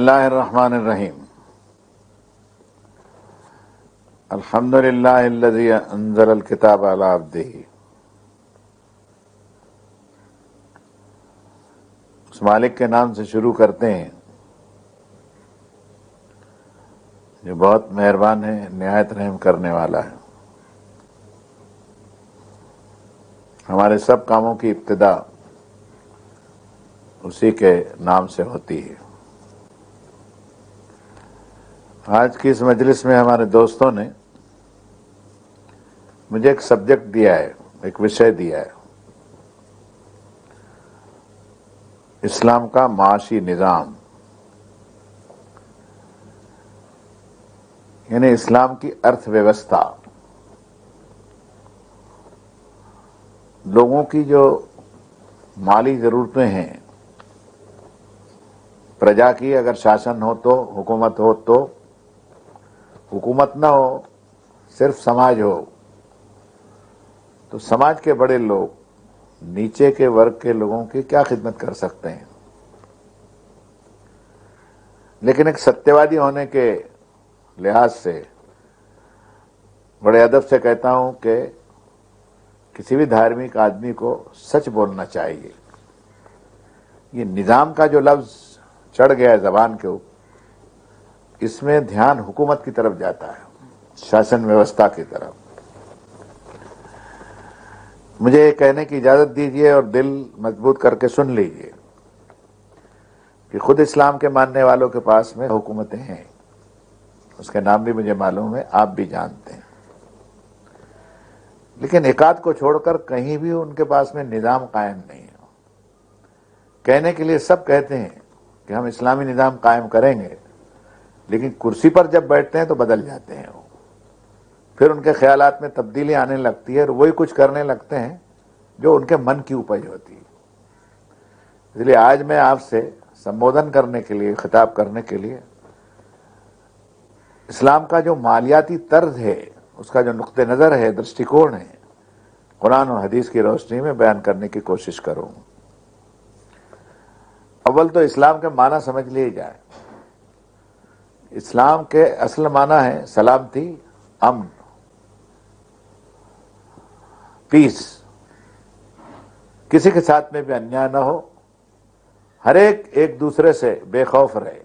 اللہ الرحمن الرحیم الحمد للہ الذی انزل الکتاب علی عبدہ. اس مالک کے نام سے شروع کرتے ہیں جو بہت مہربان ہے، نہایت رحم کرنے والا ہے. ہمارے سب کاموں کی ابتدا اسی کے نام سے ہوتی ہے. آج کی اس مجلس میں ہمارے دوستوں نے مجھے ایک سبجیکٹ دیا ہے، ایک وشے دیا ہے، اسلام کا معاشی نظام، یعنی اسلام کی ارتھ ویوستھا. لوگوں کی جو مالی ضرورتیں ہیں، پرجا کی اگر شاسن ہو تو، حکومت ہو تو، حکومت نہ ہو صرف سماج ہو تو سماج کے بڑے لوگ نیچے کے ورگ کے لوگوں کی کیا خدمت کر سکتے ہیں. لیکن ایک ستیہوادی ہونے کے لحاظ سے بڑے ادب سے کہتا ہوں کہ کسی بھی دھارمک آدمی کو سچ بولنا چاہیے. یہ نظام کا جو لفظ چڑھ گیا ہے زبان کے اوپر، اس میں دھیان حکومت کی طرف جاتا ہے، شاسن ویوستھا کی طرف. مجھے یہ کہنے کی اجازت دیجیے اور دل مضبوط کر کے سن لیجیے کہ خود اسلام کے ماننے والوں کے پاس میں حکومتیں ہیں. اس کے نام بھی مجھے معلوم ہے، آپ بھی جانتے ہیں. لیکن ایکاد کو چھوڑ کر کہیں بھی ان کے پاس میں نظام قائم نہیں ہے. کہنے کے لیے سب کہتے ہیں کہ ہم اسلامی نظام قائم کریں گے، لیکن کرسی پر جب بیٹھتے ہیں تو بدل جاتے ہیں. وہ پھر ان کے خیالات میں تبدیلی آنے لگتی ہے اور وہی کچھ کرنے لگتے ہیں جو ان کے من کی اپج ہوتی ہے. اس لیے آج میں آپ سے سمبودھن کرنے کے لیے، خطاب کرنے کے لیے اسلام کا جو مالیاتی طرز ہے، اس کا جو نقطہ نظر ہے، درشٹیکون ہے، قرآن و حدیث کی روشنی میں بیان کرنے کی کوشش کروں. اول تو اسلام کے معنی سمجھ لیے جائے. اسلام کے اصل معنی ہے سلامتی، امن، پیس. کسی کے ساتھ میں بھی انیائے نہ ہو، ہر ایک دوسرے سے بے خوف رہے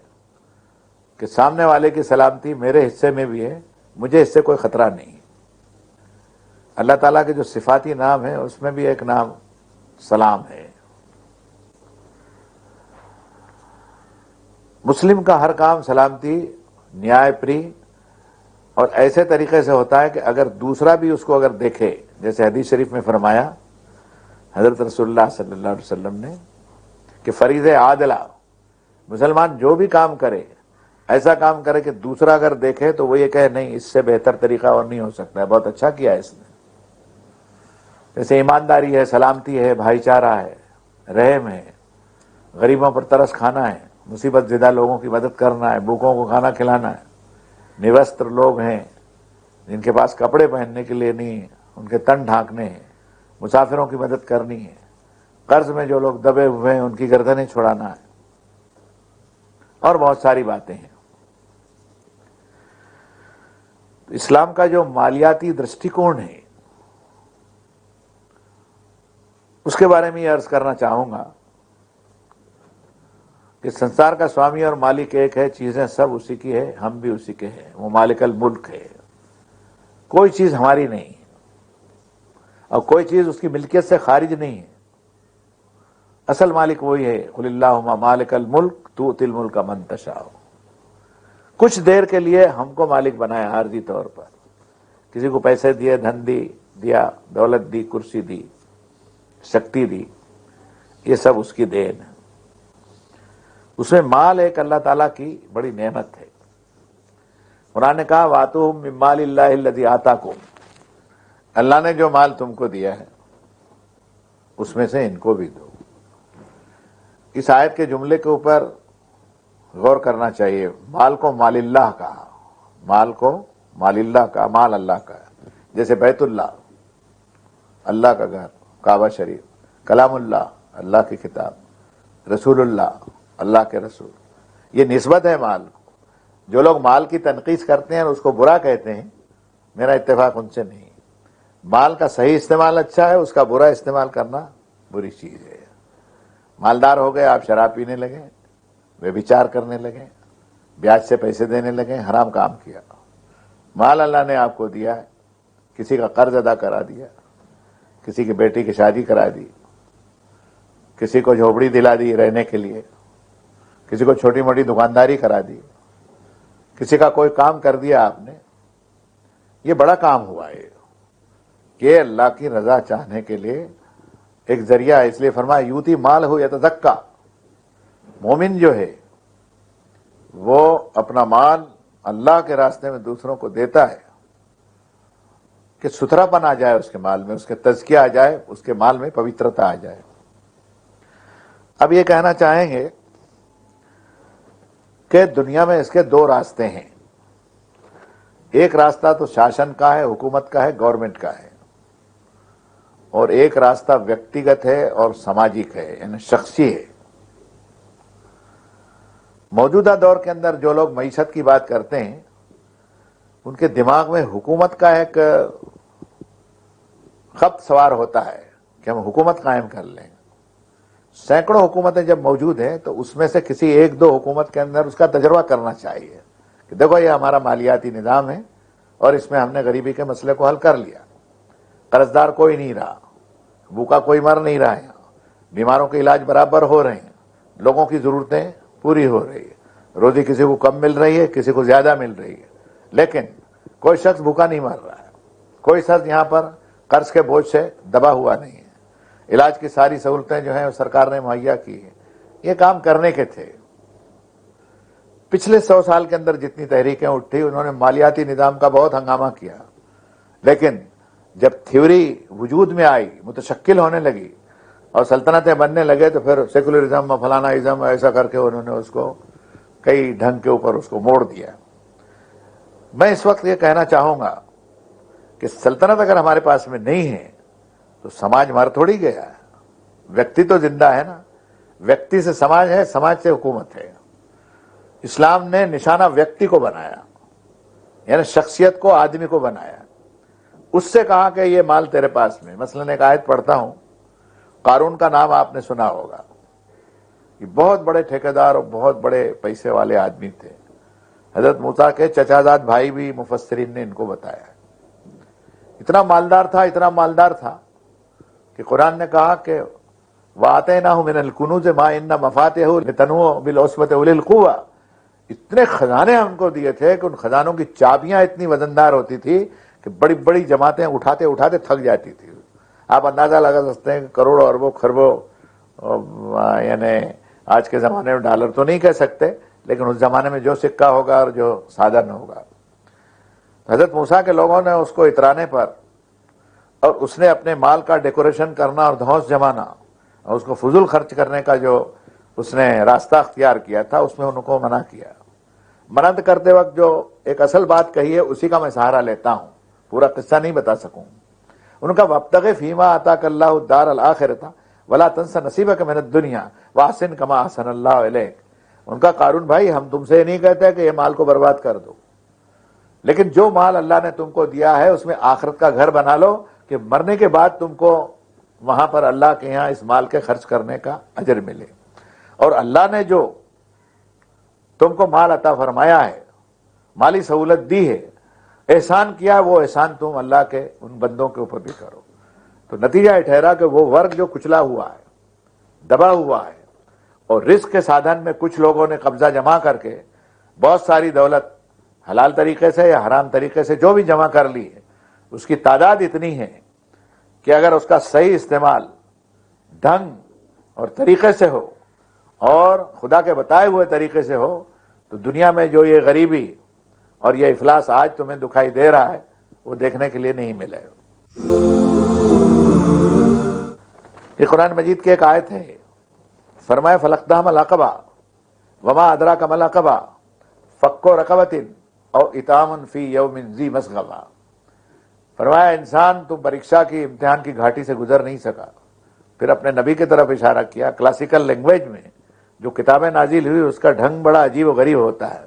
کہ سامنے والے کی سلامتی میرے حصے میں بھی ہے، مجھے اس سے کوئی خطرہ نہیں. اللہ تعالیٰ کے جو صفاتی نام ہیں اس میں بھی ایک نام سلام ہے. مسلم کا ہر کام سلامتی، نیائے پری اور ایسے طریقے سے ہوتا ہے کہ اگر دوسرا بھی اس کو اگر دیکھے، جیسے حدیث شریف میں فرمایا حضرت رسول اللہ صلی اللہ علیہ وسلم نے کہ فریض عادلہ، مسلمان جو بھی کام کرے ایسا کام کرے کہ دوسرا اگر دیکھے تو وہ یہ کہے نہیں، اس سے بہتر طریقہ اور نہیں ہو سکتا ہے، بہت اچھا کیا ہے اس نے. جیسے ایمانداری ہے، سلامتی ہے، بھائی چارہ ہے، رحم ہے، غریبوں پر ترس کھانا ہے، مصیبت زدہ لوگوں کی مدد کرنا ہے، بھوکوں کو کھانا کھلانا ہے، نوستر لوگ ہیں جن کے پاس کپڑے پہننے کے لیے نہیں، ان کے تن ڈھانکنے ہیں، مسافروں کی مدد کرنی ہے، قرض میں جو لوگ دبے ہوئے ہیں ان کی گردنیں چھڑانا ہے، اور بہت ساری باتیں ہیں. اسلام کا جو مالیاتی درشٹیکون ہے اس کے بارے میں یہ عرض کرنا چاہوں گا کہ سنسار کا سوامی اور مالک ایک ہے، چیزیں سب اسی کی ہے، ہم بھی اسی کے ہیں. وہ مالک الملک ہے، کوئی چیز ہماری نہیں ہے اور کوئی چیز اس کی ملکیت سے خارج نہیں ہے. اصل مالک وہی ہے. قل اللہم مالک الملک تؤتی الملک من تشاء. کچھ دیر کے لیے ہم کو مالک بنایا عارضی طور پر، کسی کو پیسے دیے، دھن دیا، دولت دی، کرسی دی، شکتی دی، یہ سب اس کی دین ہے. اس میں مال ایک اللہ تعالیٰ کی بڑی نعمت ہے. قرآن نے کہا وَآتُوهُم مِّن مَّالِ اللَّهِ الَّذِي آتَاكُم، اللہ نے جو مال تم کو دیا ہے اس میں سے ان کو بھی دو. اس آیت کے جملے کے اوپر غور کرنا چاہیے. مال کو مال اللہ کہا، مال کو مال اللہ کا، مال اللہ کا ہے. جیسے بیت اللہ اللہ کا گھر، کعبہ شریف، کلام اللہ اللہ کی کتاب، رسول اللہ اللہ کے رسول، یہ نسبت ہے مال کو. جو لوگ مال کی تنقید کرتے ہیں اور اس کو برا کہتے ہیں، میرا اتفاق ان سے نہیں. مال کا صحیح استعمال اچھا ہے، اس کا برا استعمال کرنا بری چیز ہے. مالدار ہو گئے، آپ شراب پینے لگے، ویبچار کرنے لگے، بیاج سے پیسے دینے لگے، حرام کام کیا. مال اللہ نے آپ کو دیا ہے، کسی کا قرض ادا کرا دیا، کسی کی بیٹی کی شادی کرا دی، کسی کو جھوپڑی دلا دی رہنے کے لیے، کسی کو چھوٹی موٹی دکانداری کرا دی، کسی کا کوئی کام کر دیا آپ نے. یہ بڑا کام ہوا ہے کہ اللہ کی رضا چاہنے کے لیے ایک ذریعہ ہے. اس لیے فرمایا یوتی مال ہو یتزکا. مومن جو ہے وہ اپنا مال اللہ کے راستے میں دوسروں کو دیتا ہے کہ ستھرا پن آ جائے اس کے مال میں، اس کے تزکیہ آ جائے، اس کے مال میں پوترتا آ جائے. اب یہ کہنا چاہیں گے کہ دنیا میں اس کے دو راستے ہیں. ایک راستہ تو شاشن کا ہے، حکومت کا ہے، گورنمنٹ کا ہے، اور ایک راستہ ویکتیگت ہے اور سماجک ہے، یعنی شخصی ہے. موجودہ دور کے اندر جو لوگ معیشت کی بات کرتے ہیں ان کے دماغ میں حکومت کا ایک خط سوار ہوتا ہے کہ ہم حکومت قائم کر لیں. سینکڑوں حکومتیں جب موجود ہیں تو اس میں سے کسی ایک دو حکومت کے اندر اس کا تجربہ کرنا چاہیے کہ دیکھو یہ ہمارا مالیاتی نظام ہے اور اس میں ہم نے غریبی کے مسئلے کو حل کر لیا، قرضدار کوئی نہیں رہا، بھوکا کوئی مر نہیں رہا ہے، بیماروں کے علاج برابر ہو رہے ہیں، لوگوں کی ضرورتیں پوری ہو رہی ہے، روزی کسی کو کم مل رہی ہے، کسی کو زیادہ مل رہی ہے، لیکن کوئی شخص بھوکا نہیں مر رہا ہے، کوئی شخص یہاں پر قرض کے بوجھ سے دبا ہوا نہیں ہے. علاج کی ساری سہولتیں جو ہیں سرکار نے مہیا کی ہیں. یہ کام کرنے کے تھے. پچھلے 100 سال کے اندر جتنی تحریکیں اٹھی انہوں نے مالیاتی نظام کا بہت ہنگامہ کیا، لیکن جب تھیوری وجود میں آئی، متشکل ہونے لگی اور سلطنتیں بننے لگے تو پھر سیکولرزم فلانا ازم ایسا کر کے انہوں نے اس کو کئی ڈھنگ کے اوپر اس کو موڑ دیا. میں اس وقت یہ کہنا چاہوں گا کہ سلطنت اگر ہمارے پاس میں نہیں ہے تو سماج مر تھوڑی گیا ہے. ویکتی تو زندہ ہے نا. ویکتی سے سماج ہے، سماج سے حکومت ہے. اسلام نے نشانہ ویکتی کو بنایا، یعنی شخصیت کو، آدمی کو بنایا. اس سے کہا کہ یہ مال تیرے پاس میں. مثلاً ایک آیت پڑھتا ہوں، قارون کا نام آپ نے سنا ہوگا. یہ بہت بڑے ٹھیکیدار اور بہت بڑے پیسے والے آدمی تھے. حضرت موسیٰ کے چچا زاد بھائی بھی مفسرین نے ان کو بتایا. اتنا مالدار تھا، اتنا مالدار تھا کہ قرآن نے کہا کہ وَآتَيْنَاهُ مِنَ الْكُنُوزِ مَا إِنَّ مَفَاتِحَهُ لِتَنُوءَ بِالْعُصْبَةِ أُولِي الْقُوَّةِ. اتنے خزانے ہم کو دیے تھے کہ ان خزانوں کی چابیاں اتنی وزندار ہوتی تھی کہ بڑی بڑی جماعتیں اٹھاتے اٹھاتے تھک جاتی تھی. آپ اندازہ لگا سکتے ہیں کہ کروڑوں اربوں خربوں، یعنی آج کے زمانے میں ڈالر تو نہیں کہہ سکتے، لیکن اس زمانے میں جو سکہ ہوگا اور جو سادن ہوگا. حضرت موسیٰ کے لوگوں نے اس کو اترانے پر اور اس نے اپنے مال کا ڈیکوریشن کرنا اور دھوس جمانا اور اس کو فضول خرچ کرنے کا جو اس نے راستہ اختیار کیا تھا اس میں ان کو منع کیا. منع کرتے وقت جو ایک اصل بات کہی ہے اسی کا میں سہارا لیتا ہوں، پورا قصہ نہیں بتا سکوں. ان کا وَابْتَغِ فِيمَا آتَاكَ اللَّهُ الدَّارَ الْآخِرَةَ وَلَا تَنْسَ نَصِيبَكَ مِنَ الدُّنْيَا وَأَحْسِنْ كَمَا أَحْسَنَ اللَّهُ إِلَيْكَ. ان کا قارون بھائی ہم تم سے یہ نہیں کہتے کہ یہ مال کو برباد کر دو، لیکن جو مال اللہ نے تم کو دیا ہے اس میں آخرت کا گھر بنا لو کہ مرنے کے بعد تم کو وہاں پر اللہ کے یہاں اس مال کے خرچ کرنے کا اجر ملے. اور اللہ نے جو تم کو مال عطا فرمایا ہے، مالی سہولت دی ہے، احسان کیا، وہ احسان تم اللہ کے ان بندوں کے اوپر بھی کرو. تو نتیجہ یہ ٹھہرا کہ وہ ورگ جو کچلا ہوا ہے، دبا ہوا ہے، اور رزق کے سادھن میں کچھ لوگوں نے قبضہ جمع کر کے بہت ساری دولت حلال طریقے سے یا حرام طریقے سے جو بھی جمع کر لی ہے، اس کی تعداد اتنی ہے کہ اگر اس کا صحیح استعمال ڈھنگ اور طریقے سے ہو اور خدا کے بتائے ہوئے طریقے سے ہو تو دنیا میں جو یہ غریبی اور یہ افلاس آج تمہیں دکھائی دے رہا ہے وہ دیکھنے کے لیے نہیں ملے. یہ قرآن مجید کی ایک آیت ہے. فرمایا فَلَقْتَحَمَ الْعَقَبَةَ وَمَا أَدْرَاكَ مَا الْعَقَبَةُ فَكُّ رَقَبَةٍ أَوْ إِطْعَامٌ فِي يَوْمٍ ذِي مَسْغَبَةٍ. فرمایا انسان تم پریکشا کی، امتحان کی گھاٹی سے گزر نہیں سکا. پھر اپنے نبی کی طرف اشارہ کیا کلاسیکل لینگویج میں جو کتابیں نازل ہوئی اس کا ڈھنگ بڑا عجیب و غریب ہوتا ہے.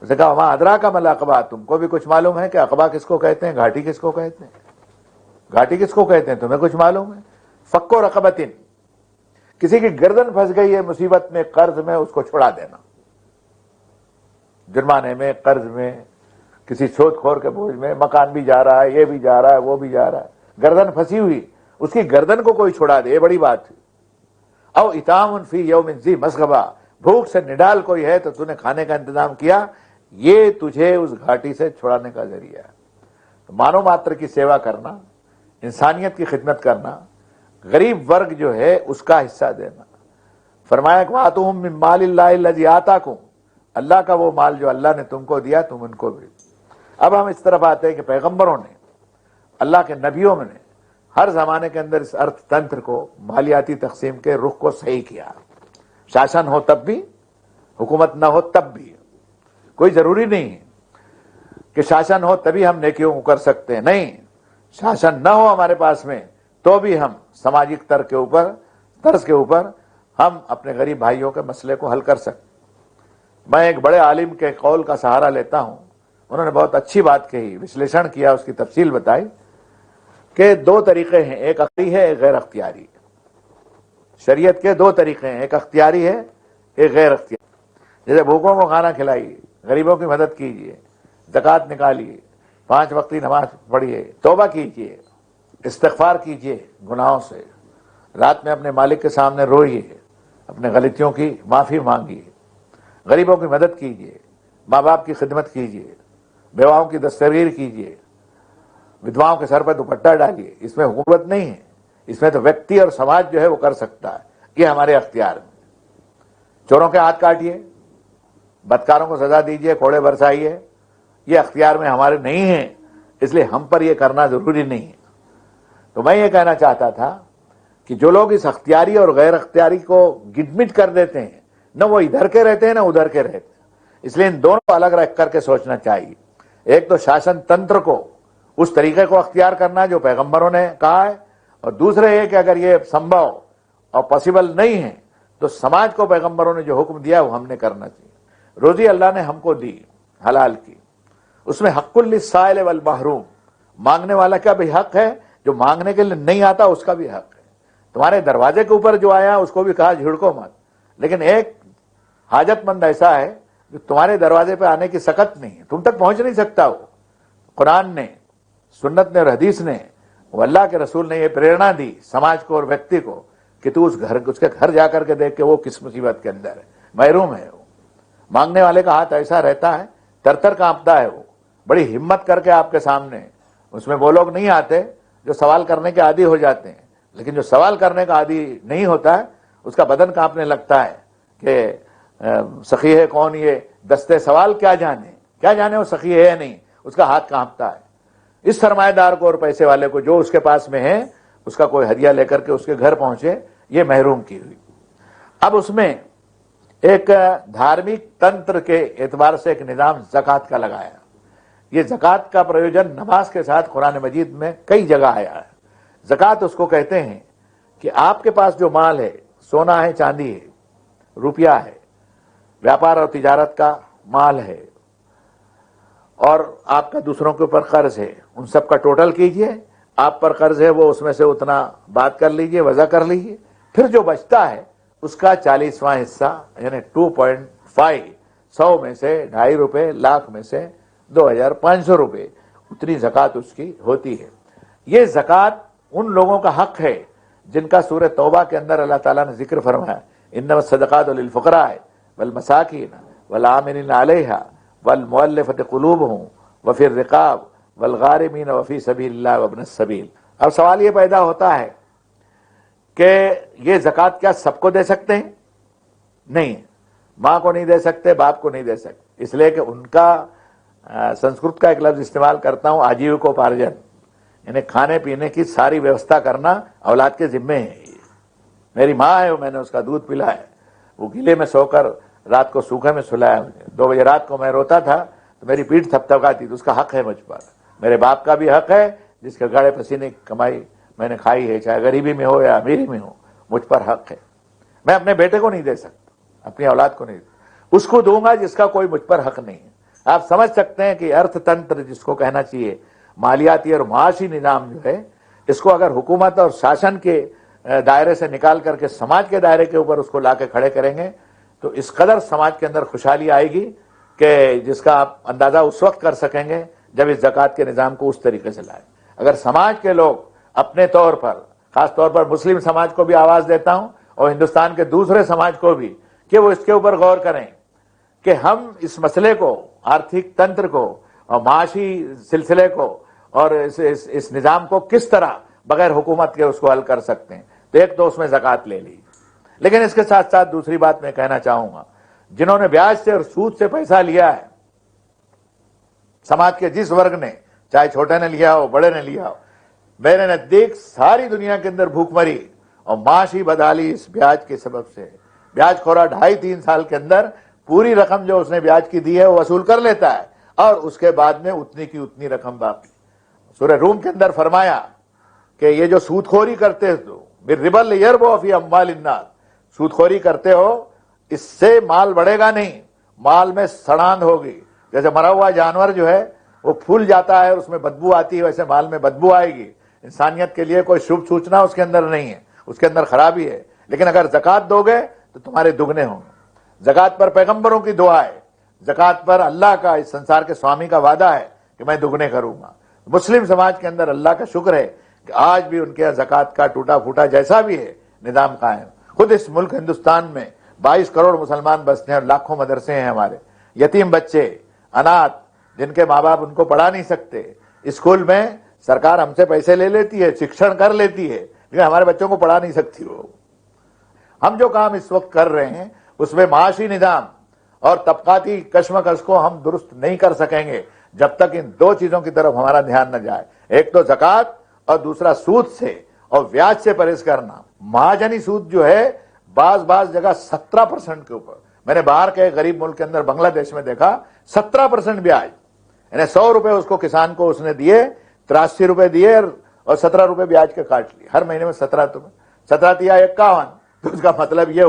اس نے کہا وہاں ادرا کا مل عقبہ، تم کو بھی کچھ معلوم ہے کہ عقبہ کس کو کہتے ہیں، گھاٹی کس کو کہتے ہیں؟ گھاٹی کس کو کہتے ہیں تمہیں کچھ معلوم ہے؟ فک و رقبتن، کسی کی گردن پھنس گئی ہے مصیبت میں، قرض میں، اس کو چھڑا دینا، جرمانے میں، قرض میں، کسی سود خور کے بوجھ میں، مکان بھی جا رہا ہے، یہ بھی جا رہا ہے، وہ بھی جا رہا ہے، گردن پھنسی ہوئی، اس کی گردن کو کوئی چھڑا دے، یہ بڑی بات ہے. او اطعام فی یوم ذی مسغبہ، بھوک سے نڈال کوئی ہے تو نے کھانے کا انتظام کیا، یہ تجھے اس گھاٹی سے چھڑانے کا ذریعہ ہے. تو مانو ماتر کی سیوا کرنا، انسانیت کی خدمت کرنا، غریب ورگ جو ہے اس کا حصہ دینا. فرمایا کہ وَآتُوهُم مِّن مَّالِ اللَّهِ الَّذِي آتَاكُم، اللہ کا وہ مال جو اللہ نے تم کو دیا تم ان کو بھی. اب ہم اس طرف آتے ہیں کہ پیغمبروں نے، اللہ کے نبیوں نے ہر زمانے کے اندر اس ارتھ تنتر کو، مالیاتی تقسیم کے رخ کو صحیح کیا. شاشن ہو تب بھی، حکومت نہ ہو تب بھی. کوئی ضروری نہیں ہے کہ شاشن ہو تبھی ہم نیکیوں کو کر سکتے ہیں، نہیں، شاشن نہ ہو ہمارے پاس میں تو بھی ہم سماجی طرز کے اوپر ہم اپنے غریب بھائیوں کے مسئلے کو حل کر سکتے. میں ایک بڑے عالم کے قول کا سہارا لیتا ہوں، انہوں نے بہت اچھی بات کہی، وشلیشن کیا، اس کی تفصیل بتائی کہ دو طریقے ہیں، ایک اختیاری ہے ایک غیر اختیاری. شریعت کے دو طریقے ہیں، ایک اختیاری ہے ایک غیر اختیاری. جیسے بھوکوں کو کھانا کھلائیے، غریبوں کی مدد کیجیے، زکوٰۃ نکالیے، 5 وقتی نماز پڑھیے، توبہ کیجیے، استغفار کیجیے گناہوں سے، رات میں اپنے مالک کے سامنے روئیے، اپنے غلطیوں کی معافی مانگیے، غریبوں کی مدد کیجیے، ماں باپ کی خدمت کیجیے، بیواؤں کی دستگیر کیجیے، ودواؤں کے سر پہ دوپٹہ ڈالیے. اس میں حکومت نہیں ہے، اس میں تو ویکتی اور سماج جو ہے وہ کر سکتا ہے. یہ ہمارے اختیار میں. چوروں کے ہاتھ کاٹیے، بدکاروں کو سزا دیجیے، کوڑے برسائیے، یہ اختیار میں ہمارے نہیں ہیں، اس لیے ہم پر یہ کرنا ضروری نہیں ہے. تو میں یہ کہنا چاہتا تھا کہ جو لوگ اس اختیاری اور غیر اختیاری کو گڈمٹ کر دیتے ہیں، نہ وہ ادھر کے رہتے ہیں نہ ادھر کے رہتے ہیں. اس لیے ان دونوں کو الگ رکھ کر کے سوچنا چاہیے. ایک تو شاشن تنتر کو، اس طریقے کو اختیار کرنا جو پیغمبروں نے کہا ہے، اور دوسرے یہ کہ اگر یہ سمبھو اور پاسبل نہیں ہے تو سماج کو پیغمبروں نے جو حکم دیا وہ ہم نے کرنا چاہیے. روزی اللہ نے ہم کو دی حلال کی، اس میں حق للسائل والمحروم، مانگنے والا کا بھی حق ہے، جو مانگنے کے لیے نہیں آتا اس کا بھی حق ہے. تمہارے دروازے کے اوپر جو آیا اس کو بھی کہا جھڑکو مت، لیکن ایک حاجت مند ایسا ہے جو تمہارے دروازے پہ آنے کی سکت نہیں ہے، تم تک پہنچ نہیں سکتا. وہ قرآن نے، سنت نے اور حدیث نے، وہ اللہ کے رسول نے یہ پریرنا دی سماج کو اور ویکتی کو کہ تو اس کے گھر جا کر کے دیکھ کہ وہ کس مصیبت کے اندر ہے، محروم ہے. وہ مانگنے والے کا ہاتھ ایسا رہتا ہے، تر تر کانپتا ہے، وہ بڑی ہمت کر کے آپ کے سامنے. اس میں وہ لوگ نہیں آتے جو سوال کرنے کے عادی ہو جاتے ہیں، لیکن جو سوال کرنے کا عادی نہیں ہوتا ہے اس کا بدن کانپنے لگتا ہے کہ سخی ہے کون، یہ دستے سوال کیا جانے وہ سخی ہے یا نہیں، اس کا ہاتھ کانپتا ہے. اس سرمایہ دار کو اور پیسے والے کو جو اس کے پاس میں ہے اس کا کوئی ہدیہ لے کر کے اس کے گھر پہنچے، یہ محروم کی ہوئی. اب اس میں ایک دھارمک تنتر کے اعتبار سے ایک نظام زکوٰۃ کا لگایا. یہ زکوٰۃ کا پریوجن نماز کے ساتھ قرآن مجید میں کئی جگہ آیا ہے. زکوٰۃ اس کو کہتے ہیں کہ آپ کے پاس جو مال ہے، سونا ہے، چاندی ہے، روپیہ ہے، ویاپار اور تجارت کا مال ہے، اور آپ کا دوسروں کے اوپر قرض ہے، ان سب کا ٹوٹل کیجئے. آپ پر قرض ہے وہ اس میں سے اتنا بات کر لیجئے، وضع کر لیجئے، پھر جو بچتا ہے اس کا 40واں حصہ یعنی 2.5، 100 میں سے 2.5 روپے، لاکھ میں سے 2500 روپے، اتنی زکوٰۃ اس کی ہوتی ہے. یہ زکوٰۃ ان لوگوں کا حق ہے جن کا سورہ توبہ کے اندر اللہ تعالیٰ نے ذکر فرمایا، انما الصدقات للفقراء والمساکین والعاملین علیہا والمؤلفۃ قلوبہم وفی الرقاب والغارمین وفی سبیل اللہ وابن السبیل. اب سوال یہ پیدا ہوتا ہے کہ یہ زکوٰۃ کیا سب کو دے سکتے ہیں؟ نہیں، ماں کو نہیں دے سکتے، باپ کو نہیں دے سکتے، اس لیے کہ ان کا سنسکرت کا ایک لفظ استعمال کرتا ہوں، آجیوکوپارجن، یعنی کھانے پینے کی ساری ویوستھا کرنا اولاد کے ذمے ہے. میری ماں ہے، میں نے اس کا دودھ پلایا، وہ گلے میں سو کر رات کو سوکھے میں سلایا مجھے، 2 بجے رات کو میں روتا تھا تو میری پیٹھ تھپتھپاتی تھی، اس کا حق ہے مجھ پر. میرے باپ کا بھی حق ہے جس کے گڑے پسینے کی کمائی میں نے کھائی ہے، چاہے غریبی میں ہو یا امیری میں ہو، مجھ پر حق ہے. میں اپنے بیٹے کو نہیں دے سکتا، اپنی اولاد کو نہیں، اس کو دوں گا جس کا کوئی مجھ پر حق نہیں ہے۔ آپ سمجھ سکتے ہیں کہ ارتھ تنتر جس کو کہنا چاہیے، مالیاتی اور معاشی نظام جو ہے، اس کو اگر حکومت اور شاشن کے دائرے سے نکال کر کے سماج کے دائرے کے اوپر اس کو لا کے کھڑے کریں گے تو اس قدر سماج کے اندر خوشحالی آئے گی کہ جس کا آپ اندازہ اس وقت کر سکیں گے جب اس زکوٰۃ کے نظام کو اس طریقے سے لائیں۔ اگر سماج کے لوگ اپنے طور پر، خاص طور پر مسلم سماج کو بھی آواز دیتا ہوں اور ہندوستان کے دوسرے سماج کو بھی، کہ وہ اس کے اوپر غور کریں کہ ہم اس مسئلے کو، آرتھک تنتر کو اور معاشی سلسلے کو اور اس نظام کو کس طرح بغیر حکومت کے اس کو حل کر سکتے ہیں، تو ایک تو اس میں زکوٰۃ لے لی۔ لیکن اس کے ساتھ ساتھ دوسری بات میں کہنا چاہوں گا، جنہوں نے بیاج سے اور سود سے پیسہ لیا ہے، سماج کے جس ورگ نے، چاہے چھوٹے نے لیا ہو بڑے نے لیا ہو، میرے نزدیک ساری دنیا کے اندر بھوک مری اور معاشی بدحالی اس بیاج کے سبب سے۔ بیاج خورا 2.5-3 سال کے اندر پوری رقم جو اس نے بیاج کی دی ہے وہ وصول کر لیتا ہے اور اس کے بعد میں اتنی کی اتنی رقم باقی۔ سورہ روم کے اندر فرمایا کہ یہ جو سود خوری کرتے ہو، بالربا لیربو فی اموال الناس، سود خوری کرتے ہو، اس سے مال بڑھے گا نہیں، مال میں سڑاند ہوگی۔ جیسے مرا ہوا جانور جو ہے وہ پھول جاتا ہے، اس میں بدبو آتی ہے، ویسے مال میں بدبو آئے گی۔ انسانیت کے لیے کوئی شبھ سوچنا اس کے اندر نہیں ہے، اس کے اندر خرابی ہے۔ لیکن اگر زکوٰۃ دو گے تو تمہارے دگنے ہوں گے۔ زکوٰۃ پر پیغمبروں کی دعا ہے، زکوٰۃ پر اللہ کا، اس سنسار کے سوامی کا وعدہ ہے کہ میں دگنے کروں گا۔ مسلم سماج کے اندر اللہ کا شکر ہے کہ آج بھی ان کے زکوٰۃ کا ٹوٹا پھوٹا جیسا بھی ہے نظام قائم۔ خود اس ملک ہندوستان میں 22 کروڑ مسلمان بستے ہیں اور لاکھوں مدرسے ہیں ہمارے، یتیم بچے، اناتھ، جن کے ماں باپ ان کو پڑھا نہیں سکتے، اسکول میں سرکار ہم سے پیسے لے لیتی ہے، شکشن کر لیتی ہے، لیکن ہمارے بچوں کو پڑھا نہیں سکتی وہ۔ ہم جو کام اس وقت کر رہے ہیں اس میں معاشی نظام اور طبقاتی کشمکش کو ہم درست نہیں کر سکیں گے جب تک ان دو چیزوں کی طرف ہمارا دھیان نہ جائے، ایک تو زکوٰۃ اور دوسرا سود سے اور بیاج سے پرہیز کرنا۔ مہاجنی سود جو ہے بعض جگہ 17% کے اوپر، میں نے باہر کے غریب ملک کے اندر بنگلہ دیش میں دیکھا 17% بیاج، یعنی 100 روپے اس کو کسان کو اس نے دیے، 83 روپے دیے اور 17 روپے بیاج کے کاٹ لیے، ہر مہینے میں 17 دیا 51، تو اس کا مطلب یہ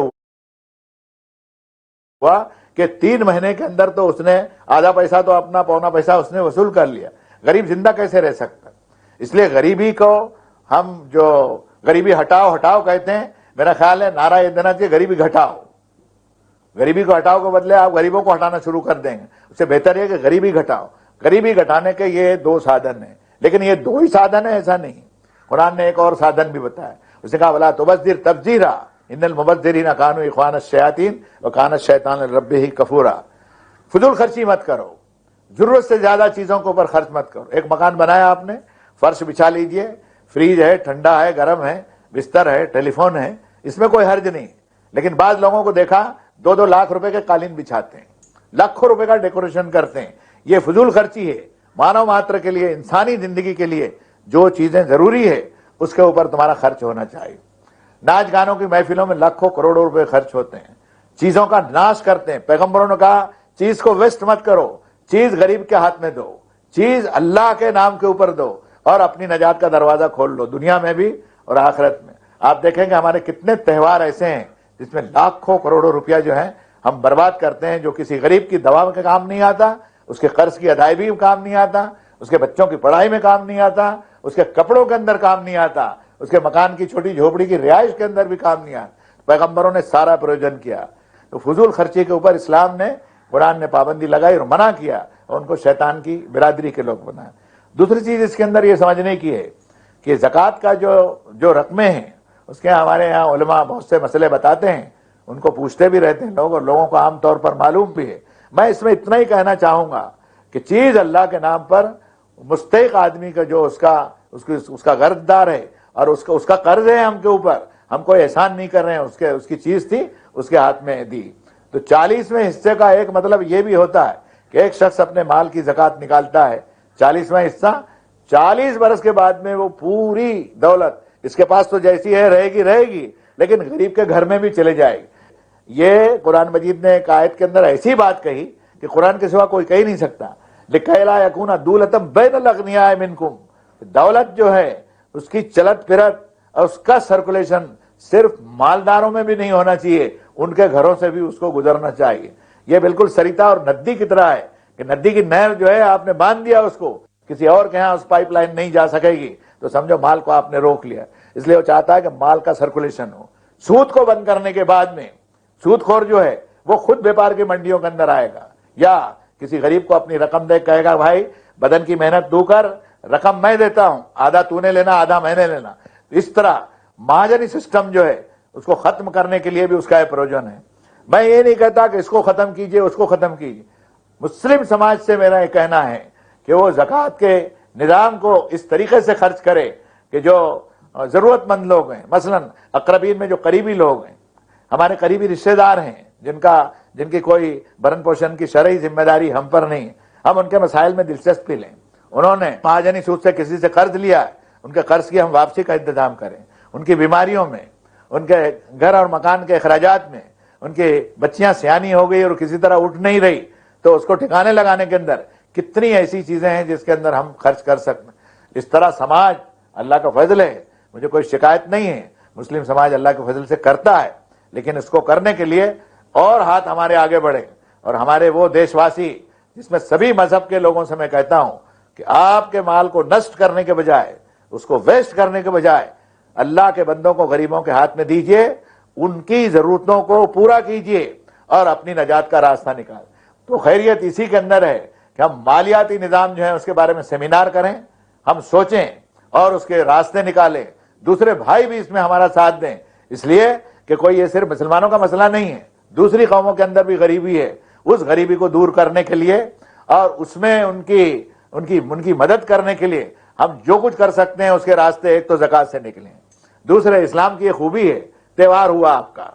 ہوا کہ 3 مہینے کے اندر تو اس نے آدھا پیسہ تو اپنا پونا پیسہ اس نے وصول کر لیا۔ غریب زندہ کیسے رہ سکتا؟ اس لیے غریبی کو ہم جو غریبی ہٹاؤ کہتے ہیں، میرا خیال ہے نعرہ یہ دینا چاہیے غریبی گھٹاؤ۔ غریبی کو ہٹاؤ کے بدلے آپ غریبوں کو ہٹانا شروع کر دیں گے، اس سے بہتر ہے کہ غریبی گھٹاؤ۔ غریبی گھٹانے کے یہ 2 سادھن ہیں، لیکن یہ 2 ہی سادھن ہیں ایسا نہیں، قرآن نے ایک اور سادھن بھی بتایا، اس نے کہا وَلَا تُبَذِّرْ تَبْذِيرًا إِنَّ الْمُبَذِّرِينَ كَانُوا إِخْوَانَ الشَّيَاطِينِ وَكَانَ الشَّيْطَانُ لِرَبِّهِ كَفُورًا۔ فضول خرچی مت کرو، ضرورت سے زیادہ چیزوں کے اوپر خرچ مت کرو۔ ایک مکان بنایا آپ نے، فرش بچھا لیجئے، فریج ہے، ٹھنڈا ہے، گرم ہے، بستر ہے، ٹیلی فون ہے، اس میں کوئی حرج نہیں۔ لیکن بعض لوگوں کو دیکھا 2 لاکھ روپے کے قالین بچھاتے ہیں، لاکھوں روپے کا ڈیکوریشن کرتے ہیں۔ یہ فضول خرچی ہے۔ مانو ماتر کے لیے، انسانی زندگی کے لیے جو چیزیں ضروری ہے اس کے اوپر تمہارا خرچ ہونا چاہیے۔ ناچ گانوں کی محفلوں میں لاکھوں کروڑوں روپے خرچ ہوتے ہیں، چیزوں کا ناش کرتے ہیں۔ پیغمبروں نے کہا چیز کو ویسٹ مت کرو، چیز غریب کے ہاتھ میں دو، چیز اللہ کے نام کے اوپر دو اور اپنی نجات کا دروازہ کھول لو، دنیا میں بھی اور آخرت میں۔ آپ دیکھیں گے ہمارے کتنے تہوار ایسے ہیں جس میں لاکھوں کروڑوں روپیہ جو ہے ہم برباد کرتے ہیں، جو کسی غریب کی دوا کے کام نہیں آتا، اس کے قرض کی ادائیگی میں کام نہیں آتا، اس کے بچوں کی پڑھائی میں کام نہیں آتا، اس کے کپڑوں کے اندر کام نہیں آتا، اس کے مکان کی چھوٹی جھوپڑی کی رہائش کے اندر بھی کام نہیں آتا۔ پیغمبروں نے سارا پروجن کیا۔ تو فضول خرچی کے اوپر اسلام نے، قرآن نے پابندی لگائی اور منع کیا اور ان کو شیطان کی برادری کے لوگ بنایا۔ دوسری چیز اس کے اندر یہ سمجھنے کی ہے کہ زکوٰۃ کا جو رقمیں ہیں، اس کے ہمارے یہاں علماء بہت سے مسئلے بتاتے ہیں، ان کو پوچھتے بھی رہتے ہیں لوگ اور لوگوں کو عام طور پر معلوم بھی ہے۔ میں اس میں اتنا ہی کہنا چاہوں گا کہ چیز اللہ کے نام پر مستحق آدمی کا جو اس کا قرض دار ہے اور اس کا قرض ہے ہم کے اوپر، ہم کوئی احسان نہیں کر رہے ہیں، اس کی چیز تھی اس کے ہاتھ میں دی، تو 40ویں حصے کا ایک مطلب یہ بھی ہوتا ہے کہ ایک شخص اپنے مال کی زکوٰۃ نکالتا ہے، 40واں حصہ 40 برس کے بعد میں وہ پوری دولت اس کے پاس تو جیسی ہے رہے گی، لیکن غریب کے گھر میں بھی چلے جائے گی۔ یہ قرآن مجید نے ایک آیت کے اندر ایسی بات کہی کہ قرآن کے سوا کوئی کہہ نہیں سکتا، لِكَيْ لَا يَكُونَ دُولَةً بَيْنَ الْأَغْنِيَاءِ مِنْكُمْ۔ دولت جو ہے اس کی چلت پھرت اور اس کا سرکولیشن صرف مالداروں میں بھی نہیں ہونا چاہیے، ان کے گھروں سے بھی اس کو گزرنا چاہیے۔ یہ بالکل سریتا اور ندی کی طرح ہے کہ ندی کی نہر جو ہے آپ نے باندھ دیا اس کو، کسی اور کے ہاں اس پائپ لائن نہیں جا سکے گی، تو سمجھو مال کو آپ نے روک لیا۔ اس لیے وہ چاہتا ہے کہ مال کا سرکولیشن ہو۔ سود کو بند کرنے کے بعد میں سود خور جو ہے وہ خود بیپار کی منڈیوں کے اندر آئے گا، یا کسی غریب کو اپنی رقم دے کہے گا بھائی بدن کی محنت تو کر، رقم میں دیتا ہوں، آدھا تو نے لینا آدھا میں نے لینا۔ اس طرح مہاجنی سسٹم جو ہے اس کو ختم کرنے کے لیے بھی اس کا پروجن ہے۔ میں یہ نہیں کہتا کہ اس کو ختم کیجئے اس کو ختم کیجئے، مسلم سماج سے میرا یہ کہنا ہے کہ وہ زکوٰۃ کے نظام کو اس طریقے سے خرچ کرے کہ جو ضرورت مند لوگ ہیں، مثلا اقربین میں جو قریبی لوگ ہیں، ہمارے قریبی رشتہ دار ہیں جن کی کوئی بھرن پوشن کی شرعی ذمہ داری ہم پر نہیں، ہم ان کے مسائل میں دلچسپی لیں۔ انہوں نے مہاجنی سود سے کسی سے قرض لیا ہے، ان کے قرض کی ہم واپسی کا انتظام کریں، ان کی بیماریوں میں، ان کے گھر اور مکان کے اخراجات میں، ان کی بچیاں سیانی ہو گئی اور کسی طرح اٹھ نہیں رہی تو اس کو ٹھکانے لگانے کے اندر کتنی ایسی چیزیں ہیں جس کے اندر ہم خرچ کر سکتے ہیں۔ اس طرح سماج اللہ کا فضل ہے، مجھے کوئی شکایت نہیں ہے، مسلم سماج اللہ کے فضل سے کرتا ہے، لیکن اس کو کرنے کے لیے اور ہاتھ ہمارے آگے بڑھے، اور ہمارے وہ دیش واسی جس میں سبھی مذہب کے لوگوں سے میں کہتا ہوں کہ آپ کے مال کو نشٹ کرنے کے بجائے، اس کو ویسٹ کرنے کے بجائے اللہ کے بندوں کو غریبوں کے ہاتھ میں دیجئے، ان کی ضرورتوں کو پورا کیجئے اور اپنی نجات کا راستہ نکال۔ تو خیریت اسی کے اندر ہے کہ ہم مالیاتی نظام جو ہے اس کے بارے میں سیمینار کریں، ہم سوچیں اور اس کے راستے نکالیں، دوسرے بھائی بھی اس میں ہمارا ساتھ دیں، اس لیے کہ کوئی یہ صرف مسلمانوں کا مسئلہ نہیں ہے، دوسری قوموں کے اندر بھی غریبی ہے، اس غریبی کو دور کرنے کے لیے اور اس میں ان کی مدد کرنے کے لیے ہم جو کچھ کر سکتے ہیں اس کے راستے ایک تو زکوٰۃ سے نکلیں۔ دوسرے اسلام کی یہ خوبی ہے، تہوار ہوا آپ کا،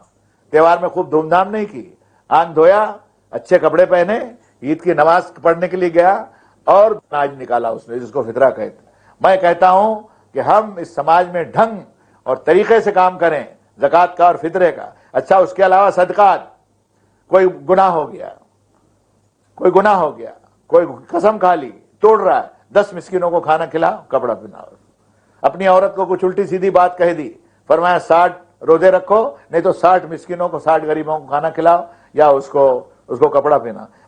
تہوار میں خوب دھوم دھام نہیں کی، آن دھویا، اچھے کپڑے پہنے، عید کی نماز پڑھنے کے لیے گیا اور اناج نکالا اس نے، جس کو فطرہ کہتے ہیں۔ میں کہتا ہوں کہ ہم اس سماج میں ڈھنگ اور طریقے سے کام کریں، زکوٰۃ کا اور فطرے کا۔ اچھا اس کے علاوہ صدقات، کوئی گناہ ہو گیا، کوئی قسم کھا لی، توڑ رہا ہے، 10 مسکینوں کو کھانا کھلاؤ، کپڑا پہناؤ۔ اپنی عورت کو کچھ الٹی سیدھی بات کہہ دی، فرمایا 60 روزے رکھو، نہیں تو 60 مسکینوں کو، 60 غریبوں کو کھانا کھلاؤ یا اس کو کپڑا پہنا۔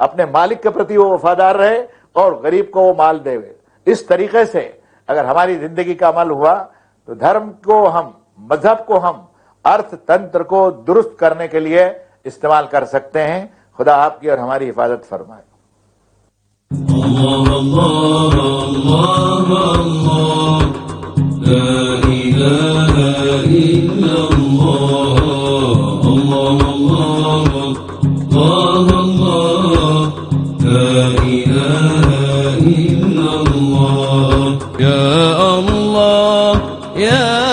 اپنے مالک کے پرتی وہ وفادار رہے اور غریب کو وہ مال دے۔ اس طریقے سے اگر ہماری زندگی کا عمل ہوا تو دھرم کو ہم، مذہب کو ہم ارتھ تنتر کو درست کرنے کے لیے استعمال کر سکتے ہیں۔ خدا آپ کی اور ہماری حفاظت فرمائے۔ اللہ اللہ اللہ اللہ، لا الہ الا اللہ، اللہ اللہ اللہ، لا الہ الا اللہ، یا اللہ یا